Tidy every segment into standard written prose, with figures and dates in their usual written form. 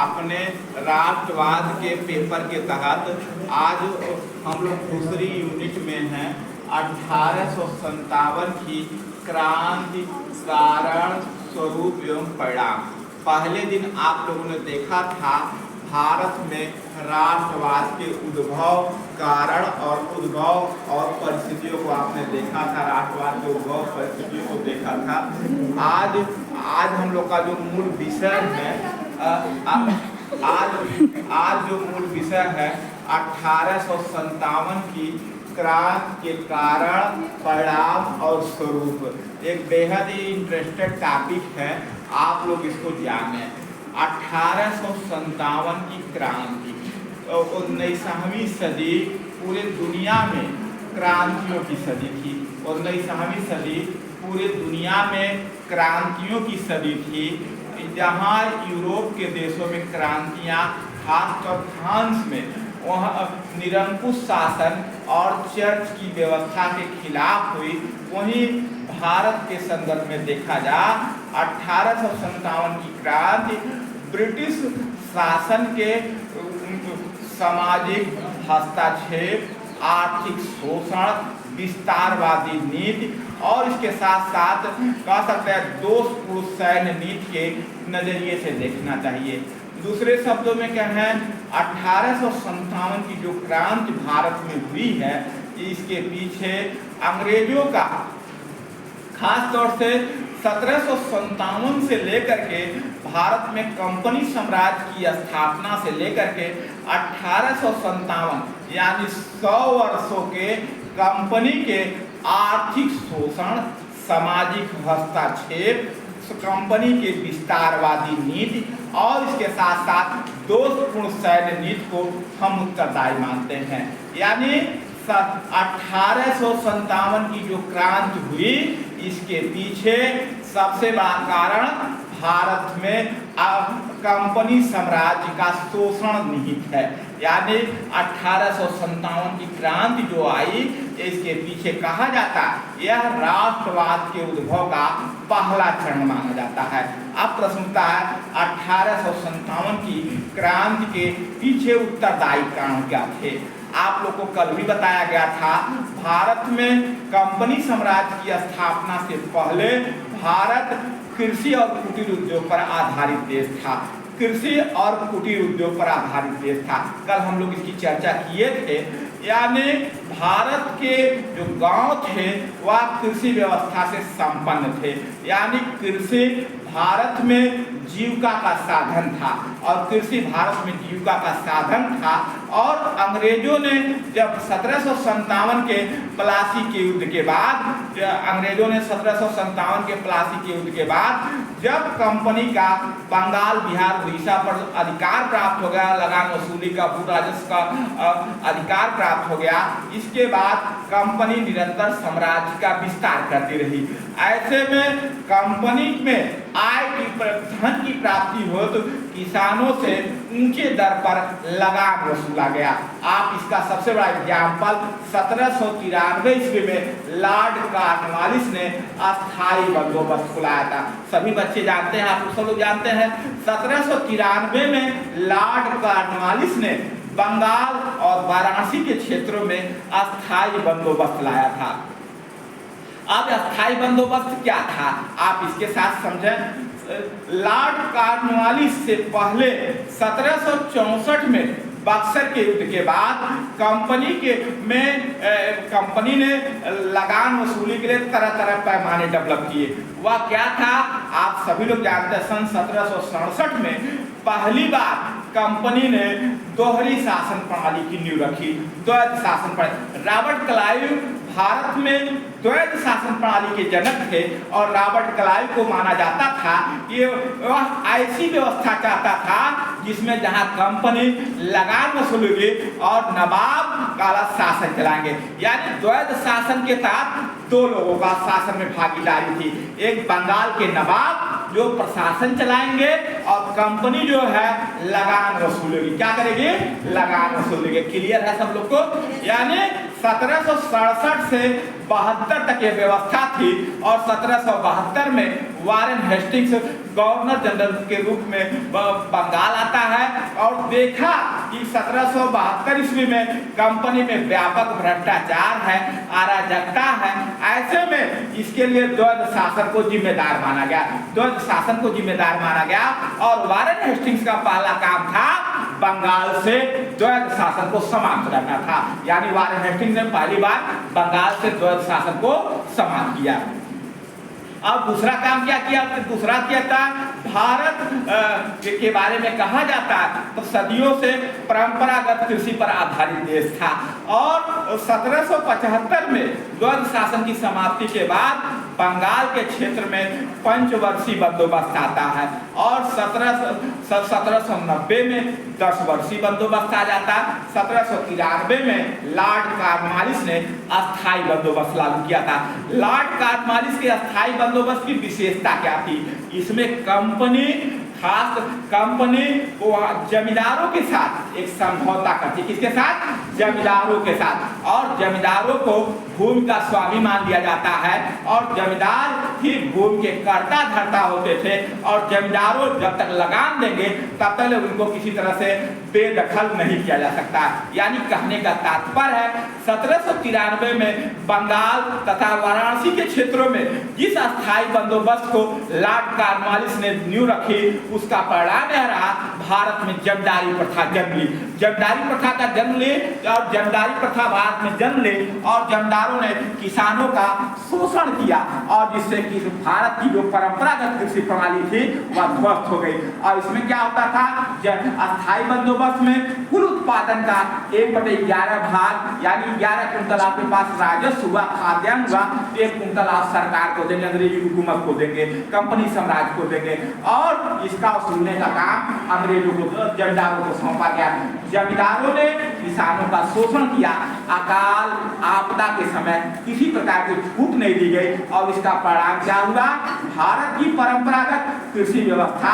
अपने राष्ट्रवाद के पेपर के तहत आज हम लोग दूसरी यूनिट में हैं। 1857 की क्रांति, कारण, स्वरूप एवं परिणाम। पहले दिन आप लोगों ने देखा था भारत में राष्ट्रवाद के उद्भव, कारण और उद्भव और परिस्थितियों को आपने देखा था। राष्ट्रवाद के उद्भव परिस्थितियों को देखा था। आज हम लोग का जो मूल विषय है, आज जो मूल विषय है 1857 की क्रांति के कारण, परिणाम और स्वरूप। एक बेहद ही इंटरेस्टेड टॉपिक है, आप लोग इसको जानें। 1857 की क्रांति, 19वीं सदी पूरे दुनिया में क्रांतियों की सदी थी। 19वीं सदी पूरे दुनिया में क्रांतियों की सदी थी, जहाँ यूरोप के देशों में क्रांतियाँ खासतौर फ्रांस में वहाँ निरंकुश शासन और चर्च की व्यवस्था के खिलाफ हुई। वहीं भारत के संदर्भ में देखा जा 1857 की क्रांति ब्रिटिश शासन के सामाजिक हस्तक्षेप, आर्थिक शोषण, विस्तारवादी नीति और इसके साथ साथ कह सकते हैं दोषपूर्ण सैन्य नीति के नजरिए से देखना चाहिए। दूसरे शब्दों में क्या है, 1857 की जो क्रांति भारत में हुई है, इसके पीछे अंग्रेजों का खास तौर से 1757 से लेकर के भारत में कंपनी साम्राज्य की स्थापना से लेकर के 1857 यानी 100 वर्षों के कंपनी के आर्थिक शोषण, सामाजिक हस्तक्षेप, कंपनी के विस्तारवादी नीति और इसके साथ साथ दोषपूर्ण सैन्य नीति को हम उत्तरदायी मानते हैं। यानी 1857 की जो क्रांति हुई, इसके पीछे सबसे बड़ा कारण भारत में कंपनी साम्राज्य का शोषण निहित है। यानी 1857 की क्रांति जो आई, इसके पीछे कहा जाता यह राष्ट्रवाद के उद्भव का पहला चरण माना जाता है। अब प्रश्न उठता है 1857 की क्रांति के पीछे उत्तरदायी कारण क्या थे। आप लोग को कल भी बताया गया था, भारत में कंपनी साम्राज्य की स्थापना से पहले भारत कृषि और कुटीर उद्योग पर आधारित देश था। कृषि और कुटीर उद्योग पर आधारित देश था। कल हम लोग इसकी चर्चा किए थे। यानी भारत के जो गांव थे वह कृषि व्यवस्था से संपन्न थे। यानी कृषि भारत में जीविका का साधन था और कृषि भारत में जीविका का साधन था। और अंग्रेजों ने जब 1757 के प्लासी के युद्ध के बाद, जब कंपनी का बंगाल, बिहार, उड़ीसा पर अधिकार प्राप्त हो गया, लगान वसूली का, भू राजस्व का अधिकार प्राप्त हो गया, इसके बाद कंपनी निरंतर साम्राज्य का विस्तार करती रही। ऐसे में कंपनी में आय की, धन की प्राप्ति हो तो किसानों से ऊंचे दर पर लगान वसूला गया। आप इसका सबसे बड़ा एग्जाम्पल 1793 ईस्वी में लॉर्ड कॉर्नवालिस ने अस्थायी बंदोबस्त बुलाया था। सभी बच्चे जानते हैं, आप सब लोग जानते हैं, 1793 में लॉर्ड कॉर्नवालिस ने बंगाल और वाराणसी के क्षेत्रों में अस्थायी बंदोबस्त लाया था। अब अस्थायी बंदोबस्त क्या था, आप इसके साथ समझें। लॉर्ड कॉर्नवालिस से पहले 1764 में बक्सर के युद्ध के बाद कंपनी ने लगान वसूली के लिए तरह तरह पैमाने डेवलप किए। वह क्या था, आप सभी लोग जानते हैं। सन 1767 में पहली बार कंपनी ने दोहरी शासन प्रणाली की नींव रखी, द्वैध शासन प्रणाली। रॉबर्ट क्लाइव भारत में द्वैध शासन प्रणाली के जनक थे और रॉबर्ट क्लाइव को माना जाता था कि वह ऐसी व्यवस्था चाहता था जिसमें जहां कंपनी लगान वसूलेगी और नवाब काला शासन चलाएंगे। यानी द्वैध शासन के तहत दो लोगों का शासन में भागीदारी थी। एक बंगाल के नवाब जो प्रशासन चलाएंगे और कंपनी जो है लगान वसूलेगी। क्या करेगी, लगान वसूलेगी। क्लियर है सब लोग को। यानी 1767 से 72 तक ये व्यवस्था थी और 1772 में वारेन हेस्टिंग्स गवर्नर जनरल के रूप में बंगाल आता है और देखा कि 1772 ईस्वी में कंपनी में व्यापक भ्रष्टाचार है, अराजकता है। ऐसे में इसके लिए द्वैध शासन को जिम्मेदार माना गया, द्वैध शासन को जिम्मेदार माना गया और वारेन हेस्टिंग्स का पहला काम था बंगाल से द्वैध शासन को समाप्त करना था। यानी वारेन हेस्टिंग्स ने पहली बार बंगाल से द्वैध शासन को समाप्त किया। अब दूसरा काम क्या किया? दूसरा क्या था? भारत के बारे में कहा जाता है तो सदियों से परंपरागत कृषि पर आधारित देश था और 1775 में द्वैध शासन की समाप्ति के बाद बंगाल के क्षेत्र में पंचवर्षीय बंदोबस्त आता है और 1790 में 10 वर्षीय बंदोबस्त आ जाता है। 1793 में लॉर्ड कॉर्नवालिस ने अस्थायी बंदोबस्त लागू किया था। लॉर्ड कॉर्नवालिस के अस्थायी बंदोबस्त की विशेषता क्या थी? इसमें कंपनी खास कंपनी को जमींदारों के साथ एक समझौता करती, किसके साथ? जमींदारों के साथ। और जमींदारों को भूमि का स्वामी मान लिया जाता है और जमींदार ही भूमि के कर्ता धर्ता होते थे और जमींदारों जब तक लगान देंगे तब तक उनको किसी तरह से बेदखल नहीं किया जा सकता। यानी कहने का तात्पर्य है 1793 में बंगाल तथा वाराणसी के क्षेत्रों में जिस अस्थायी बंदोबस्त को लॉर्ड कॉर्नवालिस ने नींव रखी उसका परिणाम यह रहा भारत में जमींदारी प्रथा जन्म ली। जमींदारी प्रथा का जन्म ले और जमींदारी प्रथा भारत में जन्म ले और जमींदारों ने किसानों का शोषण किया और जिससे कि भारत की जो परंपरागत कृषि प्रणाली थी वह ध्वस्त हो गई। और इसमें क्या होता था? अस्थायी बंदोबस्त में कुल उत्पादन का 1/11 भाग यानी 11 कुंतल आपके पास राजस्व हुआ, खाद्यान्न हुआ, 1 कुंतल आप सरकार को देंगे, अंग्रेजी हुकूमत को देंगे, कंपनी साम्राज्य को देंगे और इसका वसूलने का काम अंग्रेजों को, जमींदारों को सौंपा गया। जमींदारों ने किसानों का शोषण किया। अकाल आपदा के समय किसी प्रकार की छूट नहीं दी गई और इसका परिणाम क्या हुआ? भारत की परंपरागत कृषि व्यवस्था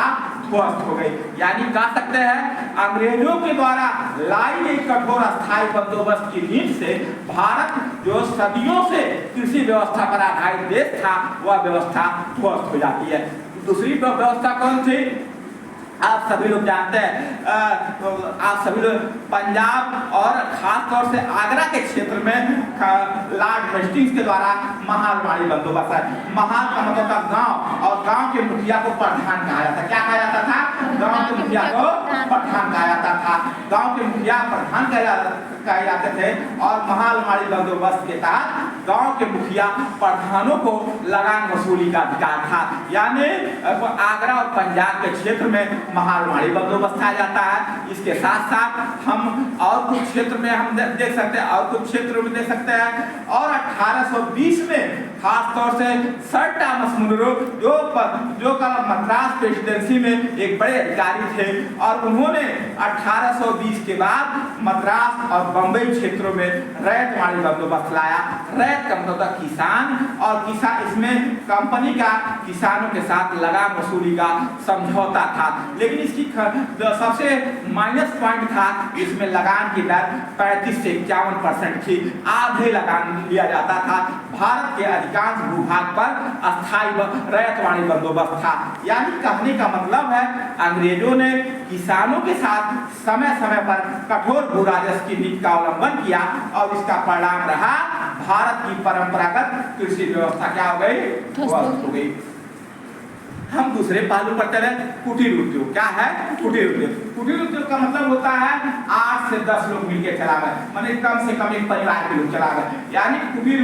ध्वस्त हो गई। यानी कह सकते हैं अंग्रेजों के द्वारा लाई गई कठोर अस्थायी बंदोबस्त की नींव से भारत जो सदियों से कृषि व्यवस्था पर आधारित देश था वह व्यवस्था ध्वस्त हो जाती है। दूसरी व्यवस्था कौन थी? आप सभी लोग जानते हैं, आप सभी लोग पंजाब और खास तौर से आगरा के क्षेत्र में लॉर्ड हेस्टिंग्स के द्वारा महालवाड़ी बंदोबस्त है। महाल का मतलब था गांव और गांव के मुखिया को प्रधान कहा जाता। क्या कहा जाता था? गांव के मुखिया को प्रधान कहा जाता था। गांव के मुखिया प्रधान कहे जाते थे और महालवाड़ी बंदोबस्त के तहत गांव के मुखिया प्रधानों को लगान वसूली का अधिकार था। यानी आगरा और पंजाब के क्षेत्र में महालवाड़ी बंदोबस्त आ जाता है। इसके साथ साथ हम और कुछ क्षेत्र में हम देख सकते हैं, और कुछ क्षेत्रों में देख सकते हैं। और 1820 में खास तौर से सर टॉमस मुनरो जो मद्रास प्रेसिडेंसी में एक बड़े अधिकारी थे और उन्होंने 1820 के बाद मद्रास और बंबई क्षेत्रों में रैयतवाड़ी बंदोबस्त लाया। रैयत का मतलब किसान और इसमें कंपनी का किसानों के साथ लगान वसूली का समझौता था। लेकिन इसकी सबसे माइनस पॉइंट था, इसमें लगान की दर 35 से 51% थी। आधे लगान लिया जाता था। भारत के अधिकांश भूभाग पर अस्थायी रैयतवाड़ी बंदोबस्त था। यानी कहने का मतलब है अंग्रेजों ने किसानों के साथ समय समय पर कठोर भू राजस्व की नीति का अवलंबन किया और इसका परिणाम रहा भारत की परंपरागत कृषि व्यवस्था क्या हो गई? ध्वस्त हो गई। हम दूसरे पहलू पर चले, कुटीर उद्योग। क्या है कुटीर उद्योग? कुटीर उद्योग का मतलब होता है 8 से 10 लोग मिलकर चला रहे, माने कम से कम एक परिवार के लोग चला रहे। यानी कुटीर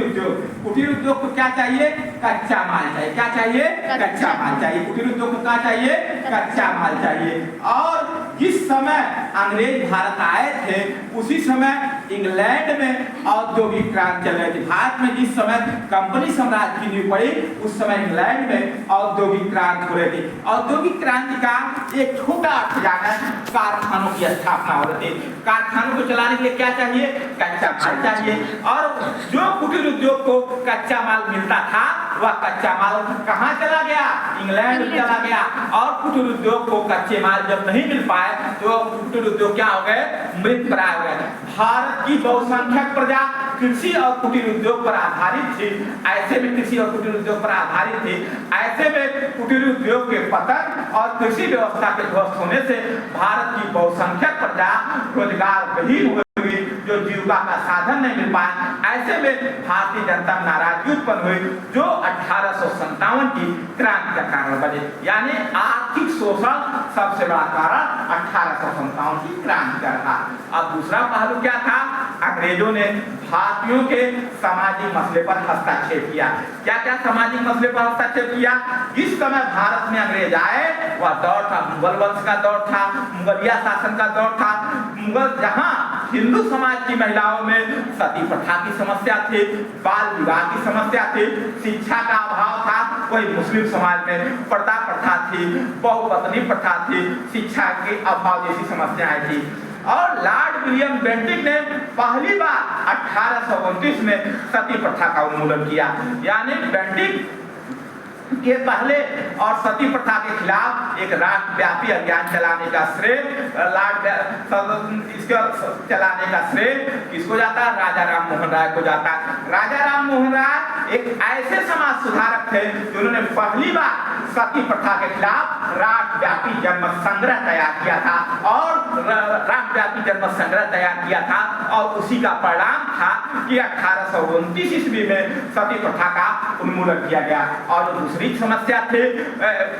उद्योग को क्या चाहिए? कच्चा माल चाहिए। क्या चाहिए? कच्चा माल चाहिए। कुटीर उद्योग को क्या चाहिए? कच्चा माल चाहिए। और जिस समय अंग्रेज भारत आए थे उसी समय इंग्लैंड में औद्योगिक क्रांति चल रही थी। भारत में जिस समय कंपनी साम्राज्य की नींव पड़ी उस समय इंग्लैंड में औद्योगिक क्रांति हो रही थी। औद्योगिक क्रांति का एक छोटा अर्थ जाना कारखानों की स्थापना हो रही थी। कारखानों को चलाने के लिए क्या चाहिए? कच्चा माल चाहिए। और जो कुटीर उद्योग को कच्चा माल मिलता था वह कच्चा माल कहाँ चला गया? इंग्लैंड चला गया। और कुटीर उद्योग को कच्चे माल जब नहीं मिल पाए तो कुटीर उद्योग क्या हो गए? मृत प्राय हो गए। भारत की बहुसंख्यक प्रजा कृषि और कुटीर उद्योग पर आधारित थी। ऐसे में कृषि और कुटीर उद्योग पर आधारित थी। ऐसे में कुटीर उद्योग के पतन और कृषि व्यवस्था के ध्वस्त होने से भारत की बहुसंख्यक प्रजा रोजगार विहीन हो गई, जो जीविका का साधन नहीं मिल पाया। ऐसे में भारतीय जनता में नाराजगी उत्पन्न हुई, जो 1857 की क्रांति का कारण बने। यानी आर्थिक शोषण सबसे बड़ा कारण 1857 की क्रांति का था। अब दूसरा पहलू क्या था? अंग्रेजों ने भारतीयों के सामाजिक मसले पर हस्तक्षेप किया। क्या क्या सामाजिक मसले पर हस्तक्षेप किया? इस समय भारत में अंग्रेज आए वह दौर था मुगल वंश का दौर था, मुगलिया शासन का दौर था। मुगल जहां हिंदू समाज की महिलाओं में सती प्रथा की समस्या थी, बाल विवाह की समस्या थी, शिक्षा का अभाव था, वही मुस्लिम समाज में पर्दा प्रथा थी, बहुपत्नी प्रथा थी, शिक्षा के अभाव जैसी समस्याएं थी। और लॉर्ड विलियम बेंटिक ने पहली बार 1829 में सती प्रथा का उन्मूलन किया। यानी बेंटिक के पहले और सती प्रथा के खिलाफ एक राष्ट्रव्यापी अभियान चलाने का श्रेय इसके चलाने का श्रेय किसको जाता है? राजा राम मोहन राय को जाता है। राजा राम मोहन राय एक ऐसे समाज सुधारक थे जिन्होंने पहली बार सती प्रथा के खिलाफ राष्ट्रव्यापी जन संग्रह तैयार किया था और राष्ट्रव्यापी जन संग्रह तैयार किया था। और उसी का परिणाम था कि 1829 ईस्वी में सती प्रथा का उन्मूलन किया गया। और दूसरी समस्या थे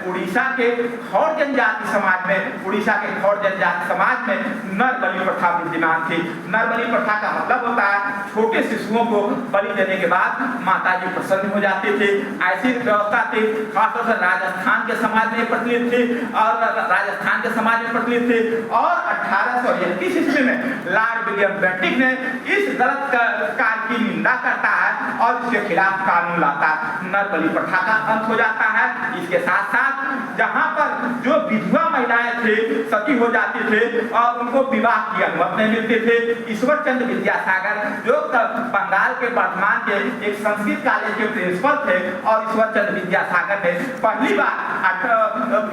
उड़ीसा के खौर जनजाति समाज में, उड़ीसा के खौर जनजाति समाज में नर बलि प्रथा विद्यमान थी। नर बलि प्रथा का मतलब होता है छोटे शिशुओं को बलि देने के बाद माताजी प्रसन्न हो जाती थी। ऐसी व्यवस्था थी, खासतौर से राजस्थान के समाज में प्रचलित थी और राजस्थान के समाज में प्रचलित थी। और 1831 ईस्वी में लॉर्ड विलियम बेंटिक ने इस गलत कार्य की निंदा करता है और इसके खिलाफ कानून लाता है। नर बलि प्रथा का अंत हो जाता है। इसके साथ साथ जहां पर जो विधवा महिलाएं थी, सती हो जाती थी और उनको विवाह की अनुमति नहीं मिलती थी। ईश्वर चंद्र विद्यासागर जो बंगाल के वर्धमान के एक संस्कृत कॉलेज के प्रिंसिपल थे और ईश्वर चंद्र विद्यासागर ने पहली बार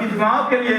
विधवाओं के लिए